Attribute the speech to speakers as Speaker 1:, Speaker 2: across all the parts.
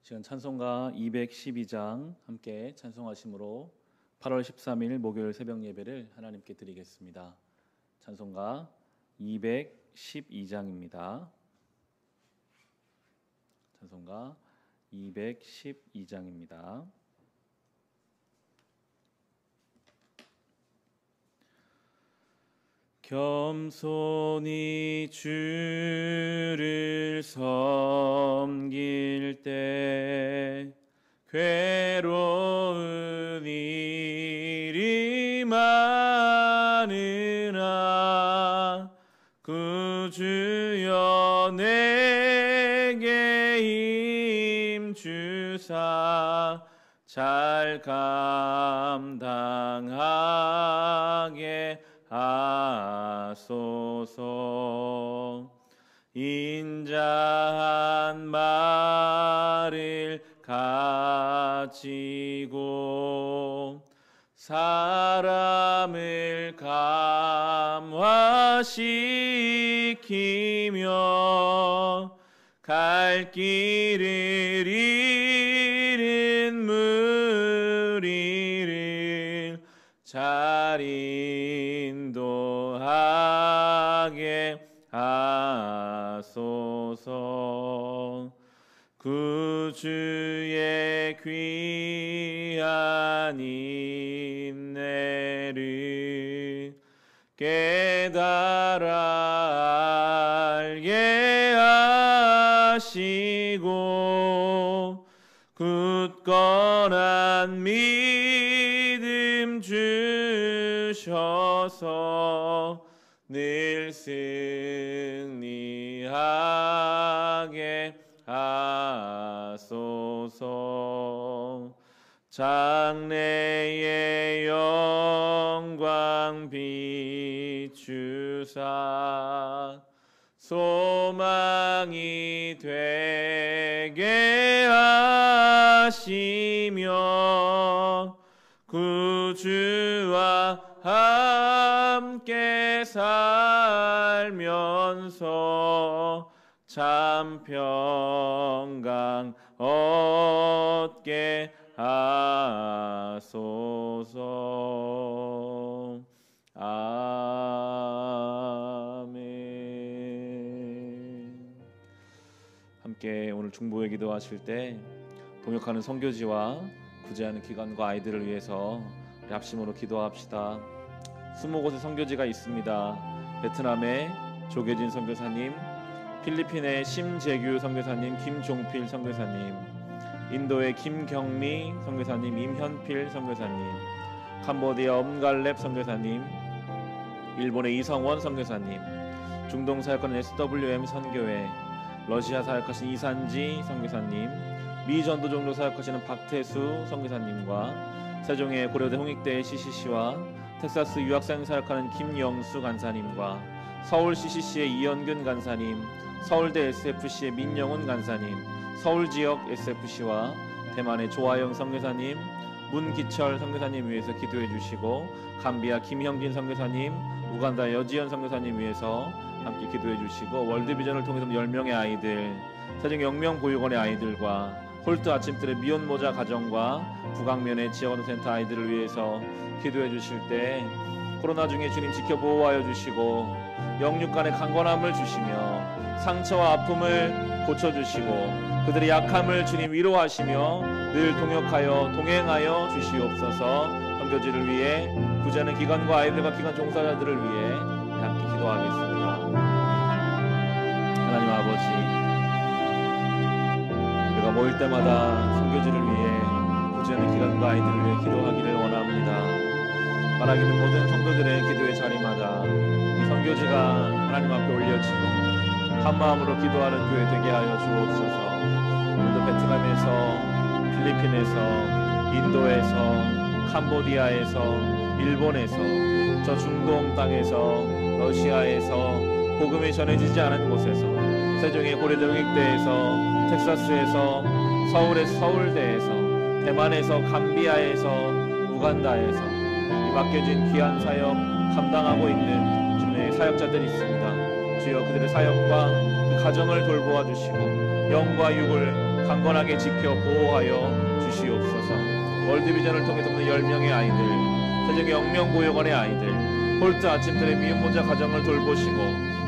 Speaker 1: 시간 찬송가 212장 함께 찬송하심으로 8월 13일 목요일 새벽 예배를 하나님께 드리겠습니다. 찬송가 212장입니다. 찬송가 212장입니다. 겸손히 주를 섬길 때 괴로운 일이 많으나 구주여 내게 힘주사 잘 감당하게 하소서. 인자한 말을 가지고 사람을 감화시키며 갈 길을 잃은 무리를 잘 인도하게 하소서. 구주의 귀한 인내를 깨달아 알게 하시고 굳건한 믿음 주셔서 늘 승리하게 하소서. 장래의 영광 비추사 소망이 되게 하시며 구주와 함께 살면서 참 평강 얻게 하소서. 아멘. 함께 오늘 중보의 기도하실 때 동역하는 선교지와 구제하는 기관과 아이들을 위해서 합심으로 기도합시다. 20곳의 선교지가 있습니다. 베트남의 조계진 선교사님, 필리핀의 심재규 선교사님, 김종필 선교사님, 인도의 김경미 선교사님, 임현필 선교사님, 캄보디아 엄갈렙 선교사님, 일본의 이성원 선교사님, 중동 사역하는 SWM 선교회, 러시아 사역하신 이산지 선교사님, 미 전도 종로 사역하시는 박태수 선교사님과 세종의 고려대 홍익대 CCC와 텍사스 유학생 사역하는 김영수 간사님과 서울 CCC의 이연근 간사님, 서울대 SFC의 민영훈 간사님, 서울지역 SFC와 대만의 조아영 선교사님, 문기철 선교사님 위해서 기도해 주시고, 감비아 김형진 선교사님, 우간다 여지연 선교사님 위해서 함께 기도해 주시고, 월드비전을 통해서 10명의 아이들, 세종 영명보육원의 아이들과 홀트 아침들의 미혼모자 가정과 북악면의 지역어린센터 아이들을 위해서 기도해 주실 때 코로나 중에 주님 지켜 보호하여 주시고 영육 간의 강건함을 주시며 상처와 아픔을 고쳐주시고 그들의 약함을 주님 위로하시며 늘 동역하여 동행하여 주시옵소서. 선교지를 위해 구제하는 기관과 아이들과 기관 종사자들을 위해 함께 기도하겠습니다. 하나님 아버지, 우리가 모일 때마다 선교지를 위해 구제하는 기관과 아이들을 위해 기도하기를 원합니다. 바라기는 모든 성도들의 기도의 자리마다 이 선교지가 하나님 앞에 올려지고 한마음으로 기도하는 교회 되게 하여 주옵소서. 오늘도 베트남에서, 필리핀에서, 인도에서, 캄보디아에서, 일본에서, 저 중동 땅에서, 러시아에서 복음이 전해지지 않은 곳에서, 세종의 고려대 홍익대에서, 텍사스에서, 서울에서, 서울대에서, 대만에서, 감비아에서, 우간다에서 이 맡겨진 귀한 사역 감당하고 있는 주님의 사역자들이 있습니다. 주여 그들의 사역과 그 가정을 돌보아 주시고 영과 육을 강건하게 지켜 보호하여 주시옵소서. 월드비전을 통해 돕는 10명의 아이들, 세종의 영명고요관의 아이들, 홀트 아침들의 미혼모자 가정을 돌보시고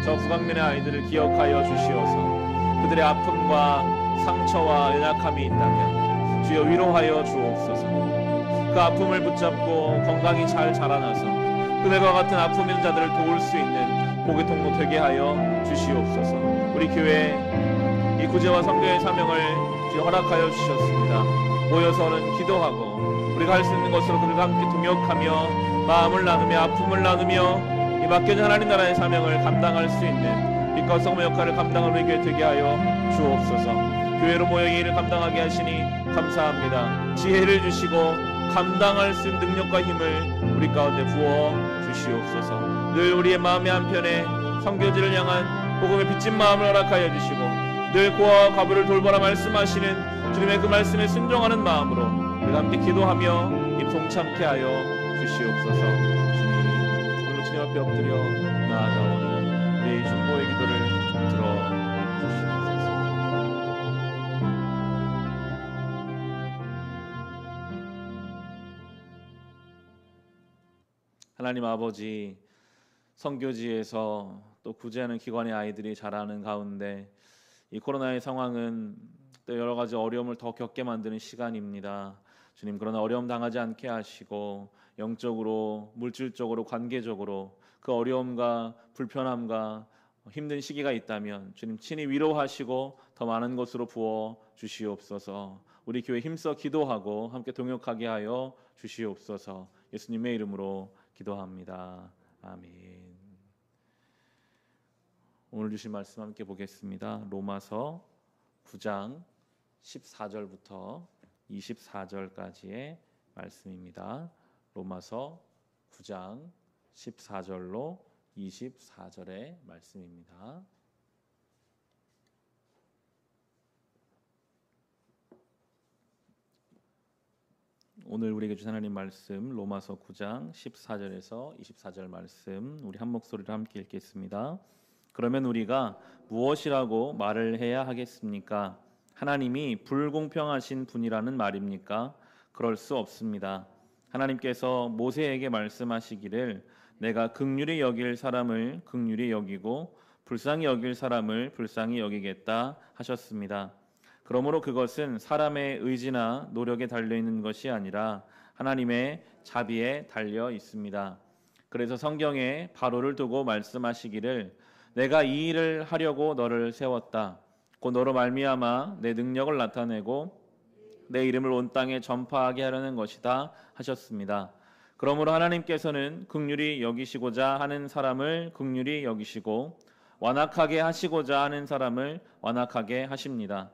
Speaker 1: 저 북악면의 아이들을 기억하여 주시어서 그들의 아픔과 상처와 연약함이 있다면 주여 위로하여 주옵소서. 그 아픔을 붙잡고 건강히 잘 자라나서 그들과 같은 아픔 있는 자들을 도울 수 있는 복의 통로 되게 하여 주시옵소서. 우리 교회 이 구제와 선교의 사명을 주여 허락하여 주셨습니다. 모여서는 기도하고 우리가 할 수 있는 것으로 그들과 함께 동역하며 마음을 나누며 아픔을 나누며 이 맡겨진 하나님 나라의 사명을 감당할 수 있는 빛과 성모 역할을 감당할 우리 교회 되게 하여 주옵소서. 교회로 모여 이 일을 감당하게 하시니 감사합니다. 지혜를 주시고 감당할 수 있는 능력과 힘을 우리 가운데 부어 주시옵소서. 늘 우리의 마음의 한편에 선교지를 향한 복음의 빚진 마음을 허락하여 주시고 늘 고아와 과부를 돌보라 말씀하시는 주님의 그 말씀에 순종하는 마음으로 우리가 함께 기도하며 입 동참케 하여 주시옵소서. 주님, 오늘 주님 앞에 엎드려 나아가오니 우리 중보의 기도를 들어주시옵소서. 하나님 아버지, 선교지에서 또 구제하는 기관의 아이들이 자라는 가운데 이 코로나의 상황은 또 여러 가지 어려움을 더 겪게 만드는 시간입니다. 주님, 그러나 어려움 당하지 않게 하시고 영적으로, 물질적으로, 관계적으로 그 어려움과 불편함과 힘든 시기가 있다면 주님 친히 위로하시고 더 많은 것으로 부어 주시옵소서. 우리 교회 힘써 기도하고 함께 동역하게 하여 주시옵소서. 예수님의 이름으로 기도합니다. 아멘. 오늘 주신 말씀 함께 보겠습니다. 로마서 9장 14절부터 24절까지의 말씀입니다. 로마서 9장 14절로 24절의 말씀입니다. 오늘 우리에게 주신 하나님 말씀 로마서 9장 14절에서 24절 말씀 우리 한 목소리로 함께 읽겠습니다. 그러면 우리가 무엇이라고 말을 해야 하겠습니까? 하나님이 불공평하신 분이라는 말입니까? 그럴 수 없습니다. 하나님께서 모세에게 말씀하시기를 내가 긍휼히 여길 사람을 긍휼히 여기고 불쌍히 여길 사람을 불쌍히 여기겠다 하셨습니다. 그러므로 그것은 사람의 의지나 노력에 달려있는 것이 아니라 하나님의 자비에 달려 있습니다. 그래서 성경에 바로를 두고 말씀하시기를 내가 이 일을 하려고 너를 세웠다. 곧 너로 말미암아 내 능력을 나타내고 내 이름을 온 땅에 전파하게 하려는 것이다 하셨습니다. 그러므로 하나님께서는 긍휼히 여기시고자 하는 사람을 긍휼히 여기시고 완악하게 하시고자 하는 사람을 완악하게 하십니다.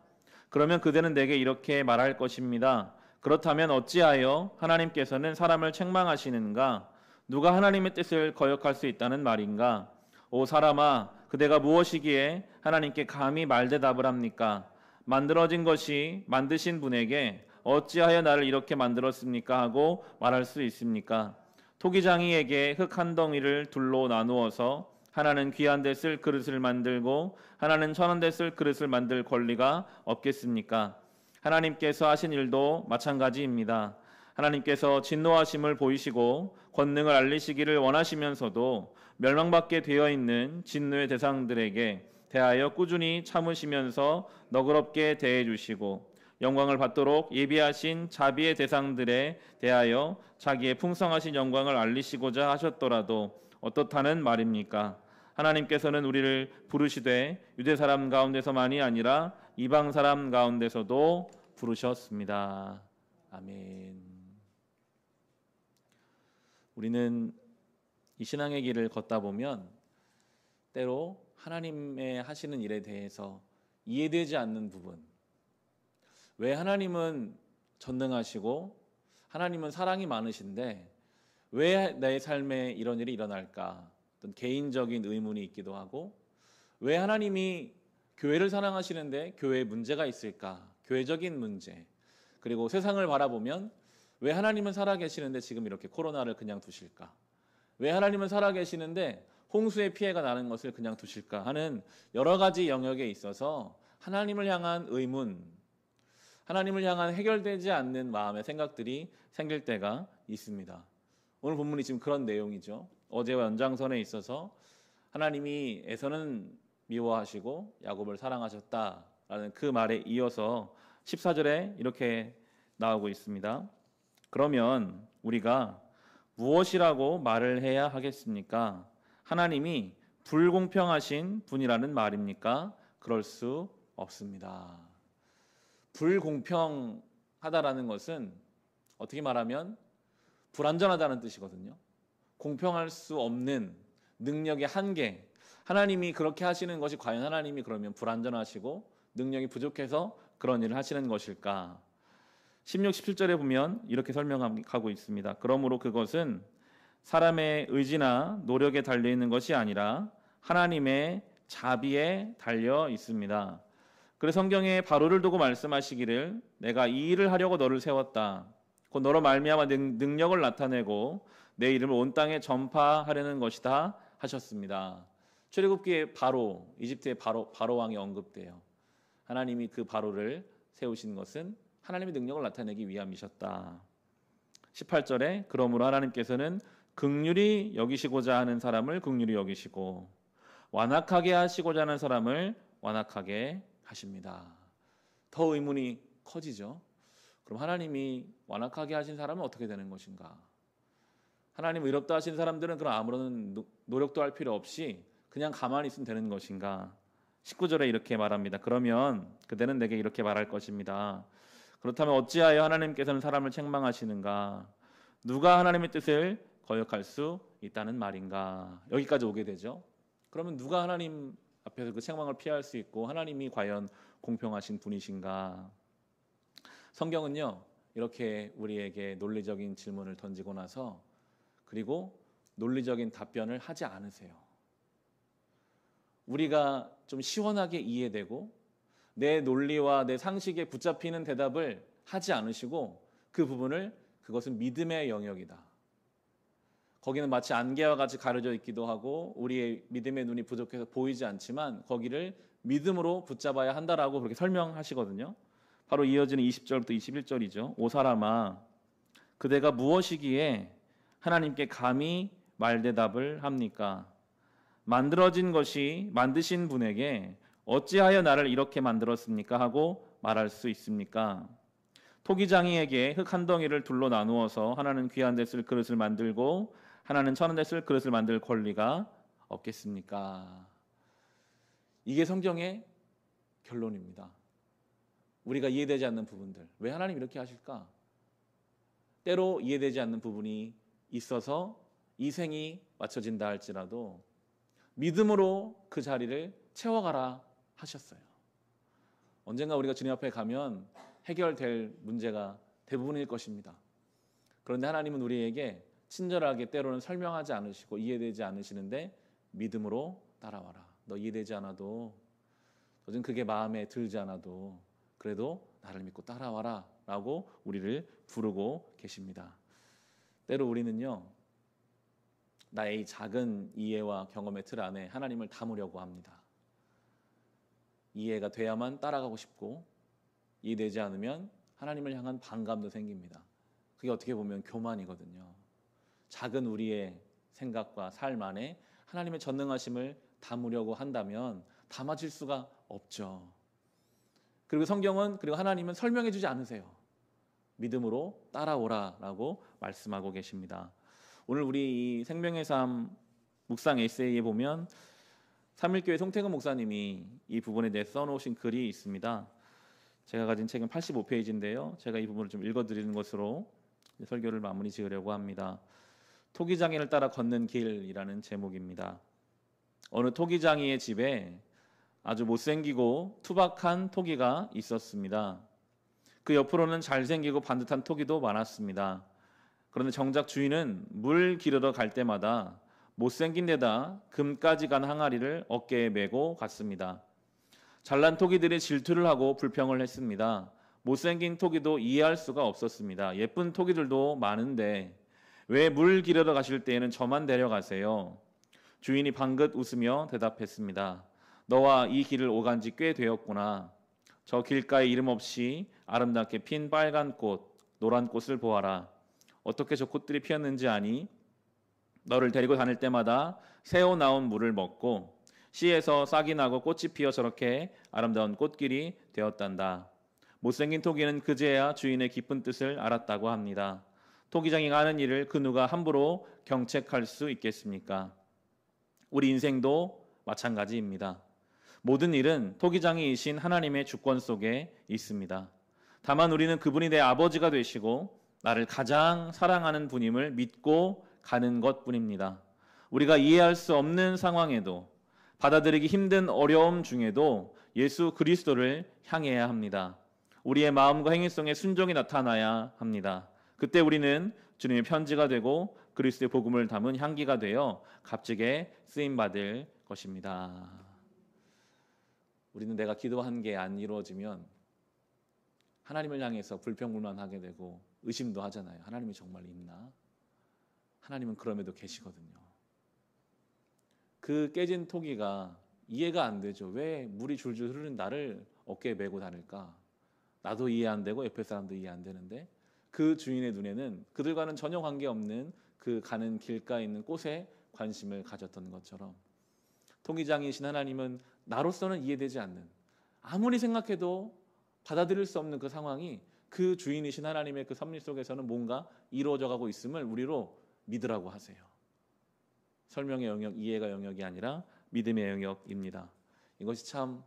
Speaker 1: 그러면 그대는 내게 이렇게 말할 것입니다. 그렇다면 어찌하여 하나님께서는 사람을 책망하시는가? 누가 하나님의 뜻을 거역할 수 있다는 말인가? 오 사람아, 그대가 무엇이기에 하나님께 감히 말대답을 합니까? 만들어진 것이 만드신 분에게 어찌하여 나를 이렇게 만들었습니까? 하고 말할 수 있습니까? 토기장이에게 흙 한 덩이를 둘로 나누어서 하나는 귀한 데 쓸 그릇을 만들고 하나는 천한 데 쓸 그릇을 만들 권리가 없겠습니까? 하나님께서 하신 일도 마찬가지입니다. 하나님께서 진노하심을 보이시고 권능을 알리시기를 원하시면서도 멸망받게 되어 있는 진노의 대상들에게 대하여 꾸준히 참으시면서 너그럽게 대해 주시고 영광을 받도록 예비하신 자비의 대상들에 대하여 자기의 풍성하신 영광을 알리시고자 하셨더라도 어떻다는 말입니까? 하나님께서는 우리를 부르시되 유대 사람 가운데서만이 아니라 이방 사람 가운데서도 부르셨습니다. 아멘. 우리는 이 신앙의 길을 걷다 보면 때로 하나님의 하시는 일에 대해서 이해되지 않는 부분, 왜 하나님은 전능하시고 하나님은 사랑이 많으신데 왜 내 삶에 이런 일이 일어날까? 어떤 개인적인 의문이 있기도 하고 왜 하나님이 교회를 사랑하시는데 교회에 문제가 있을까? 교회적인 문제. 그리고 세상을 바라보면 왜 하나님은 살아계시는데 지금 이렇게 코로나를 그냥 두실까? 왜 하나님은 살아계시는데 홍수의 피해가 나는 것을 그냥 두실까? 하는 여러 가지 영역에 있어서 하나님을 향한 의문, 하나님을 향한 해결되지 않는 마음의 생각들이 생길 때가 있습니다. 오늘 본문이 지금 그런 내용이죠. 어제와 연장선에 있어서 하나님이 에서는 미워하시고 야곱을 사랑하셨다라는 그 말에 이어서 14절에 이렇게 나오고 있습니다. 그러면 우리가 무엇이라고 말을 해야 하겠습니까? 하나님이 불공평하신 분이라는 말입니까? 그럴 수 없습니다. 불공평하다라는 것은 어떻게 말하면 불완전하다는 뜻이거든요. 공평할 수 없는 능력의 한계. 하나님이 그렇게 하시는 것이 과연 하나님이 그러면 불완전하시고 능력이 부족해서 그런 일을 하시는 것일까? 16, 17절에 보면 이렇게 설명하고 있습니다. 그러므로 그것은 사람의 의지나 노력에 달려 있는 것이 아니라 하나님의 자비에 달려 있습니다. 그래서 성경에 바로를 두고 말씀하시기를 내가 이 일을 하려고 너를 세웠다. 곧 너로 말미암아 능력을 나타내고 내 이름을 온 땅에 전파하려는 것이다 하셨습니다. 출애굽기에 바로, 이집트의 바로 왕이 언급돼요. 하나님이 그 바로를 세우신 것은 하나님의 능력을 나타내기 위함이셨다. 18절에 그러므로 하나님께서는 긍휼히 여기시고자 하는 사람을 긍휼히 여기시고 완악하게 하시고자 하는 사람을 완악하게 하십니다. 더 의문이 커지죠. 그럼 하나님이 완악하게 하신 사람은 어떻게 되는 것인가? 하나님 의롭다 하신 사람들은 그럼 아무런 노력도 할 필요 없이 그냥 가만히 있으면 되는 것인가? 19절에 이렇게 말합니다. 그러면 그대는 내게 이렇게 말할 것입니다. 그렇다면 어찌하여 하나님께서는 사람을 책망하시는가? 누가 하나님의 뜻을 거역할 수 있다는 말인가? 여기까지 오게 되죠. 그러면 누가 하나님 앞에서 그 책망을 피할 수 있고 하나님이 과연 공평하신 분이신가? 성경은요 이렇게 우리에게 논리적인 질문을 던지고 나서 그리고 논리적인 답변을 하지 않으세요. 우리가 좀 시원하게 이해되고 내 논리와 내 상식에 붙잡히는 대답을 하지 않으시고 그 부분을 그것은 믿음의 영역이다. 거기는 마치 안개와 같이 가려져 있기도 하고 우리의 믿음의 눈이 부족해서 보이지 않지만 거기를 믿음으로 붙잡아야 한다라고 그렇게 설명하시거든요. 바로 이어지는 20절부터 21절이죠. 오 사람아 그대가 무엇이기에 하나님께 감히 말대답을 합니까? 만들어진 것이 만드신 분에게 어찌하여 나를 이렇게 만들었습니까? 하고 말할 수 있습니까? 토기장이에게 흙 한 덩이를 둘로 나누어서 하나는 귀한 데 쓸 그릇을 만들고 하나는 천한 데 쓸 그릇을 만들 권리가 없겠습니까? 이게 성경의 결론입니다. 우리가 이해되지 않는 부분들, 왜 하나님 이렇게 하실까? 때로 이해되지 않는 부분이 있어서 이생이 맞춰진다 할지라도 믿음으로 그 자리를 채워가라 하셨어요. 언젠가 우리가 주님 앞에 가면 해결될 문제가 대부분일 것입니다. 그런데 하나님은 우리에게 친절하게 때로는 설명하지 않으시고 이해되지 않으시는데 믿음으로 따라와라. 너 이해되지 않아도 요즘 그게 마음에 들지 않아도 그래도 나를 믿고 따라와라 라고 우리를 부르고 계십니다. 때로 우리는요 나의 작은 이해와 경험의 틀 안에 하나님을 담으려고 합니다. 이해가 돼야만 따라가고 싶고 이해되지 않으면 하나님을 향한 반감도 생깁니다. 그게 어떻게 보면 교만이거든요. 작은 우리의 생각과 삶 안에 하나님의 전능하심을 담으려고 한다면 담아질 수가 없죠. 그리고 성경은 그리고 하나님은 설명해 주지 않으세요. 믿음으로 따라오라라고 말씀하고 계십니다. 오늘 우리 이 생명의 삶 묵상 에세이에 보면 삼일교회 송태근 목사님이 이 부분에 대해 써놓으신 글이 있습니다. 제가 가진 책은 85페이지인데요. 제가 이 부분을 좀 읽어드리는 것으로 설교를 마무리 지으려고 합니다. 토기장이를 따라 걷는 길이라는 제목입니다. 어느 토기장이의 집에 아주 못생기고 투박한 토기가 있었습니다. 그 옆으로는 잘생기고 반듯한 토기도 많았습니다. 그런데 정작 주인은 물 기르러 갈 때마다 못생긴 데다 금까지 간 항아리를 어깨에 메고 갔습니다. 잘난 토기들이 질투를 하고 불평을 했습니다. 못생긴 토기도 이해할 수가 없었습니다. 예쁜 토기들도 많은데 왜 물 기르러 가실 때에는 저만 데려가세요? 주인이 방긋 웃으며 대답했습니다. 너와 이 길을 오간 지 꽤 되었구나. 저 길가에 이름 없이 아름답게 핀 빨간 꽃, 노란 꽃을 보아라. 어떻게 저 꽃들이 피었는지 아니? 너를 데리고 다닐 때마다 새어 나온 물을 먹고 씨에서 싹이 나고 꽃이 피어 저렇게 아름다운 꽃길이 되었단다. 못생긴 토기는 그제야 주인의 깊은 뜻을 알았다고 합니다. 토기장이 하는 일을 그 누가 함부로 경책할 수 있겠습니까? 우리 인생도 마찬가지입니다. 모든 일은 토기장이이신 하나님의 주권 속에 있습니다. 다만 우리는 그분이 내 아버지가 되시고 나를 가장 사랑하는 분임을 믿고 가는 것뿐입니다. 우리가 이해할 수 없는 상황에도, 받아들이기 힘든 어려움 중에도 예수 그리스도를 향해야 합니다. 우리의 마음과 행위성에 순종이 나타나야 합니다. 그때 우리는 주님의 편지가 되고 그리스도의 복음을 담은 향기가 되어 값지게 쓰임받을 것입니다. 우리는 내가 기도한 게 안 이루어지면 하나님을 향해서 불평불만하게 되고 의심도 하잖아요. 하나님이 정말 있나? 하나님은 그럼에도 계시거든요. 그 깨진 토기가 이해가 안 되죠. 왜 물이 줄줄 흐르는 나를 어깨에 메고 다닐까? 나도 이해 안 되고 옆에 사람도 이해 안 되는데 그 주인의 눈에는 그들과는 전혀 관계없는 그 가는 길가에 있는 꽃에 관심을 가졌던 것처럼 토기장이신 하나님은 나로서는 이해되지 않는, 아무리 생각해도 받아들일 수 없는 그 상황이 그 주인이신 하나님의 그 섭리 속에서는 뭔가 이루어져 가고 있음을 우리로 믿으라고 하세요. 설명의 영역, 이해가 영역이 아니라 믿음의 영역입니다. 이것이 참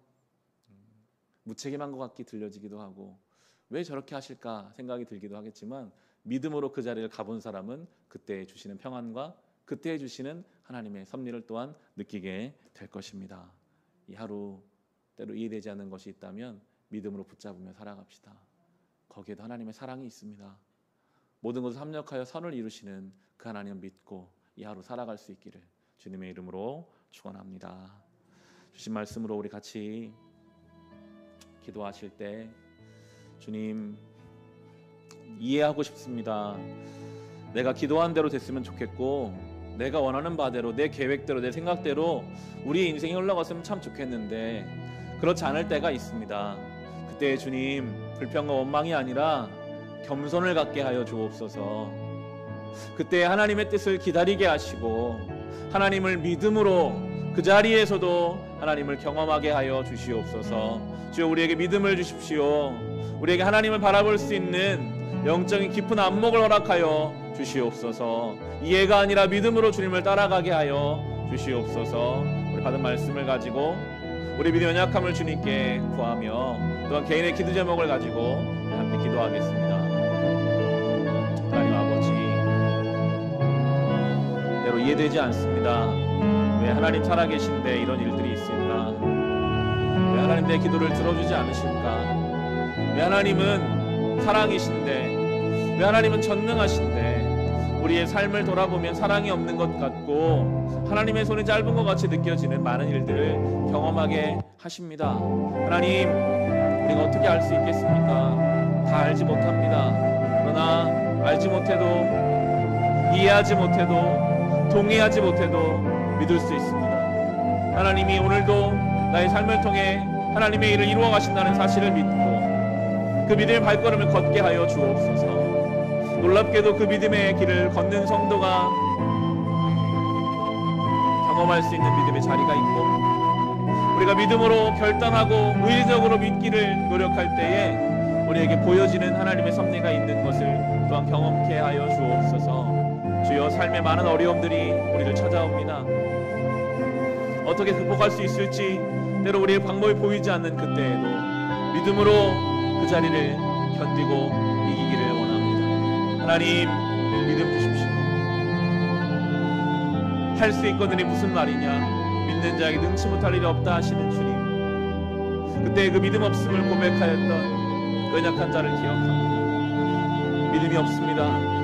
Speaker 1: 무책임한 것 같게 들려지기도 하고 왜 저렇게 하실까 생각이 들기도 하겠지만 믿음으로 그 자리를 가본 사람은 그때 주시는 평안과 그때 주시는 하나님의 섭리를 또한 느끼게 될 것입니다. 이 하루 때로 이해되지 않는 것이 있다면 믿음으로 붙잡으며 살아갑시다. 거기에도 하나님의 사랑이 있습니다. 모든 것을 합력하여 선을 이루시는 그 하나님을 믿고 이 하루 살아갈 수 있기를 주님의 이름으로 축원합니다. 주신 말씀으로 우리 같이 기도하실 때 주님 이해하고 싶습니다. 내가 기도한 대로 됐으면 좋겠고 내가 원하는 바대로 내 계획대로 내 생각대로 우리 인생이 흘러갔으면 참 좋겠는데 그렇지 않을 때가 있습니다. 그때 주님 불평과 원망이 아니라 겸손을 갖게 하여 주옵소서. 그때 하나님의 뜻을 기다리게 하시고 하나님을 믿음으로 그 자리에서도 하나님을 경험하게 하여 주시옵소서. 주여 우리에게 믿음을 주십시오. 우리에게 하나님을 바라볼 수 있는 영적인 깊은 안목을 허락하여 주시옵소서. 이해가 아니라 믿음으로 주님을 따라가게 하여 주시옵소서. 우리 받은 말씀을 가지고 우리 믿음의 연약함을 주님께 구하며 또한 개인의 기도 제목을 가지고 함께 기도하겠습니다. 하나님 아버지, 때로 이해되지 않습니다. 왜 하나님 살아계신데 이런 일들이 있을까? 왜 하나님 내 기도를 들어주지 않으실까? 왜 하나님은 사랑이신데, 왜 하나님은 전능하신데 우리의 삶을 돌아보면 사랑이 없는 것 같고 하나님의 손이 짧은 것 같이 느껴지는 많은 일들을 경험하게 하십니다. 하나님, 우리가 어떻게 알 수 있겠습니까? 다 알지 못합니다. 그러나 알지 못해도, 이해하지 못해도, 동의하지 못해도 믿을 수 있습니다. 하나님이 오늘도 나의 삶을 통해 하나님의 일을 이루어 가신다는 사실을 믿고 그 믿음의 발걸음을 걷게 하여 주옵소서. 놀랍게도 그 믿음의 길을 걷는 성도가 경험할 수 있는 믿음의 자리가 있고 우리가 믿음으로 결단하고 의리적으로 믿기를 노력할 때에 우리에게 보여지는 하나님의 섭리가 있는 것을 또한 경험케 하여 주옵소서. 주여, 삶의 많은 어려움들이 우리를 찾아옵니다. 어떻게 극복할 수 있을지 때로 우리의 방법이 보이지 않는 그때에도 믿음으로 그 자리를 견디고 이기기를 원합니다. 하나님, 믿음 주십시오. 할 수 있거든이 무슨 말이냐? 믿는 자에게 능치 못할 일이 없다 하시는 주님, 그때 그 믿음 없음을 고백하였던 그 연약한 자를 기억합니다. 믿음이 없습니다.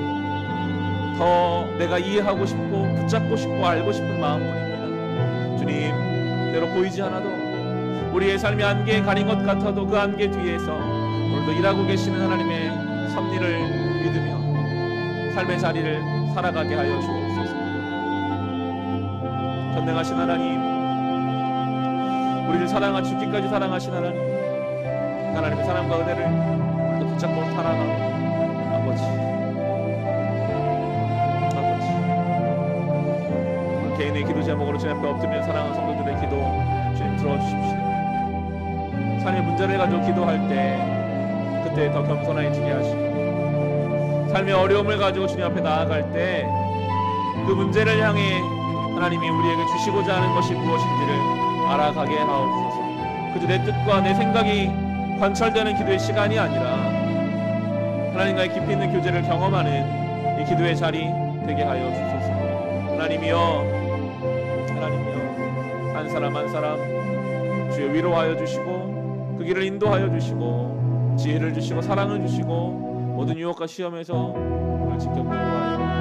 Speaker 1: 더 내가 이해하고 싶고 붙잡고 싶고 알고 싶은 마음뿐입니다. 주님, 때로 보이지 않아도 우리의 삶이 안개에 가린 것 같아도 그 안개 뒤에서 오늘도 일하고 계시는 하나님의 섭리를 믿으며 삶의 자리를 살아가게 하여 주옵소서. 전능하신 하나님, 우리를 사랑하 죽기까지 사랑하신 하나님, 하나님의 사랑과 은혜를 살아가고 아버지 개인의 기도 제목으로 주님 앞에 엎드리는 사랑하는 성도들의 기도 주님 들어주십시오. 삶의 문제를 가지고 기도할 때 그때 더 겸손해지게 하시고, 삶의 어려움을 가지고 주님 앞에 나아갈 때 그 문제를 향해 하나님이 우리에게 주시고자 하는 것이 무엇인지를 알아가게 하옵소서. 그저 내 뜻과 내 생각이 관철되는 기도의 시간이 아니라 하나님과의 깊이 있는 교제를 경험하는 이 기도의 자리 되게 하여 주소서. 하나님이여 한 사람 한 사람 주여 위로하여 주시고 그 길을 인도하여 주시고 지혜를 주시고 사랑을 주시고 모든 유혹과 시험에서 우리를 지켜 보호하여